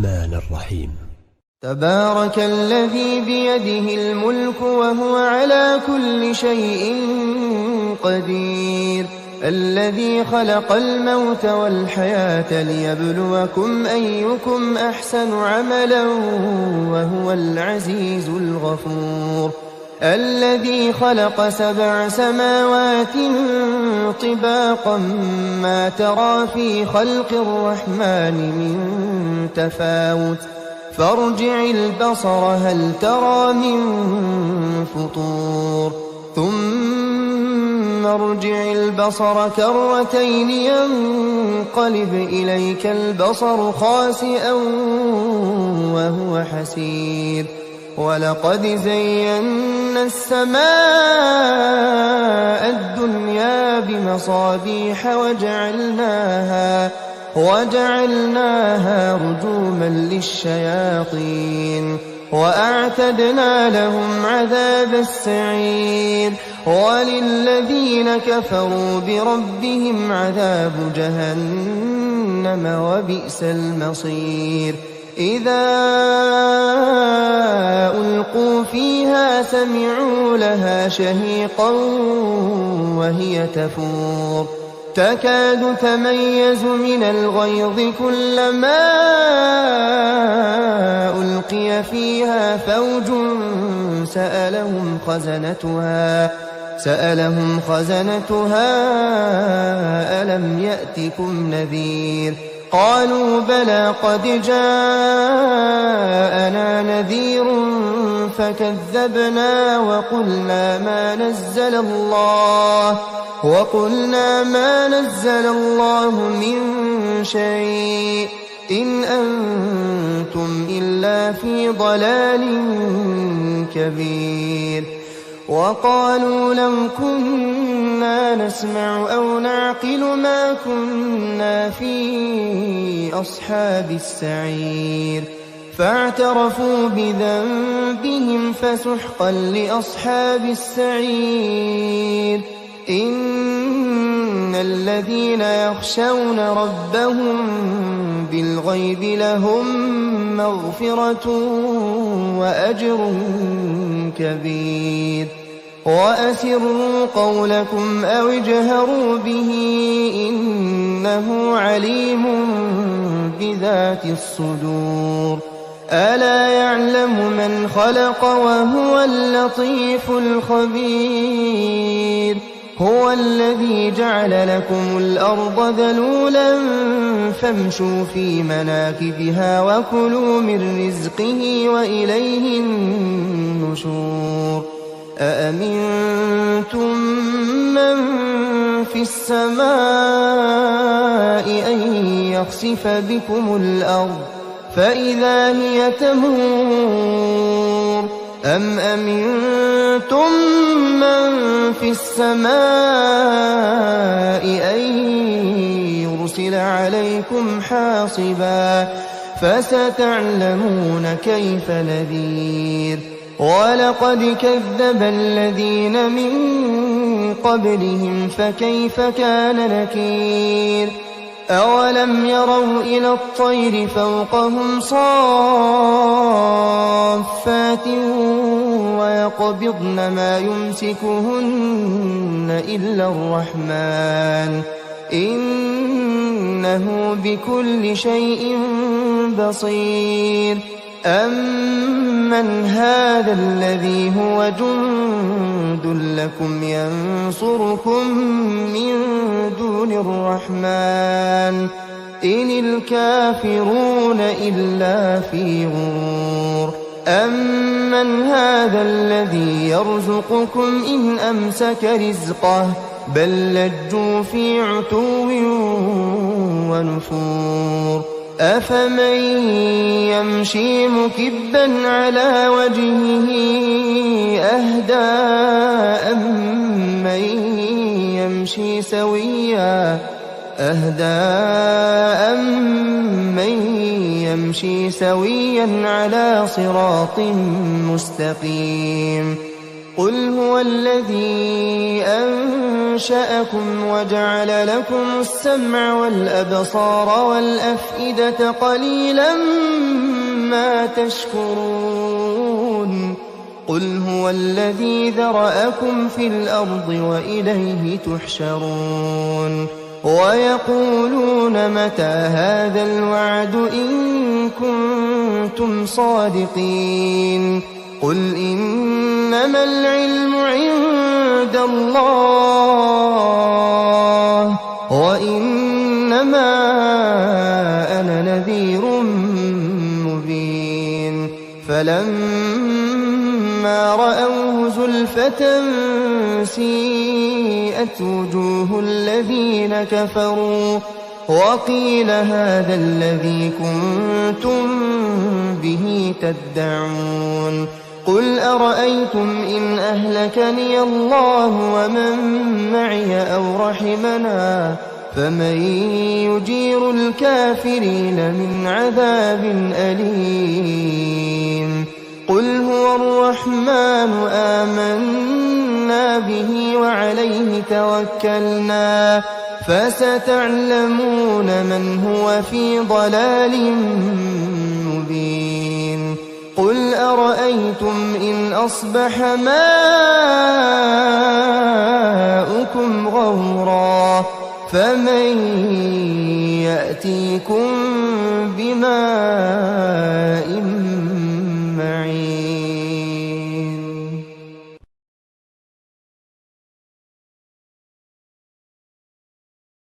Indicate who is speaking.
Speaker 1: الرحمن الرحيم.
Speaker 2: تبارك الذي بيده الملك وهو على كل شيء قدير، الذي خلق الموت والحياة ليبلوكم أيكم أحسن عملا وهو العزيز الغفور، الذي خلق 7 سماوات طباقا ما ترى في خلق الرحمن من تفاوت فارجع البصر هل ترى من فطور ثم ارجع البصر كرتين ينقلب إليك البصر خاسئا وهو حسير، ولقد زينا السماء الدنيا بمصابيح وجعلناها رجوما للشياطين وأعتدنا لهم عذاب السعير، وللذين كفروا بربهم عذاب جهنم وبئس المصير. إذا ألقوا فيها سمعوا لها شهيقا وهي تفور تكاد تميز من الغيظ كلما ألقي فيها فوج سألهم خزنتها ألم يأتكم نذير؟ قالوا بلى قد جاءنا نذير فكذبنا وقلنا ما نزل الله من شيء إن أنتم إلا في ضلال كبير. وقالوا لو كنا نسمع أو نعقل ما كنا في أصحاب السعير، فاعترفوا بذنبهم فسحقا لأصحاب السعير. إن الذين يخشون ربهم بالغيب لهم مغفرة وأجر كبير. وأسروا قولكم أو اجهروا به إنه عليم بذات الصدور. ألا يعلم من خلق وهو اللطيف الخبير. هو الذي جعل لكم الأرض ذلولا فامشوا في مناكبها وكلوا من رزقه وإليه النشور. أأمنتم من في السماء أن يخسف بكم الأرض فإذا هي تمور أم أمنتم من في السماء أن يرسل عليكم حاصبا فستعلمون كيف نذير. ولقد كذب الذين من قبلهم فكيف كان نكير. أولم يروا إلى الطير فوقهم صافات ويقبضن ما يمسكهن إلا الرحمن إنه بكل شيء بصير. أمن هذا الذي هو جند لكم ينصركم من دون الرحمن إن الكافرون إلا في غرور. أمن هذا الذي يرزقكم إن أمسك رزقه بل لجوا في عتو ونفور. أفمن يمشي مكبا على وجهه أهدى أمن يمشي سويا على صراط مستقيم. قل هو الذي أنشأكم وجعل لكم السمع والأبصار والأفئدة قليلا ما تشكرون قل هو الذي ذرأكم في الأرض وإليه تحشرون ويقولون متى هذا الوعد إن كنتم صادقين قل إنما العلم عند الله وإنما أنا نذير مبين فلما رأوه زلفة سيئت وجوه الذين كفروا وقيل هذا الذي كنتم به تدعون قل أرأيتم إن أهلكني الله ومن معي أو رحمنا فمن يجير الكافرين من عذاب أليم قل هو الرحمن آمنا به وعليه توكلنا فستعلمون من هو في ضلال مبين قل أرأيتم إن أصبح ماؤكم غورا فمن يأتيكم بماء معين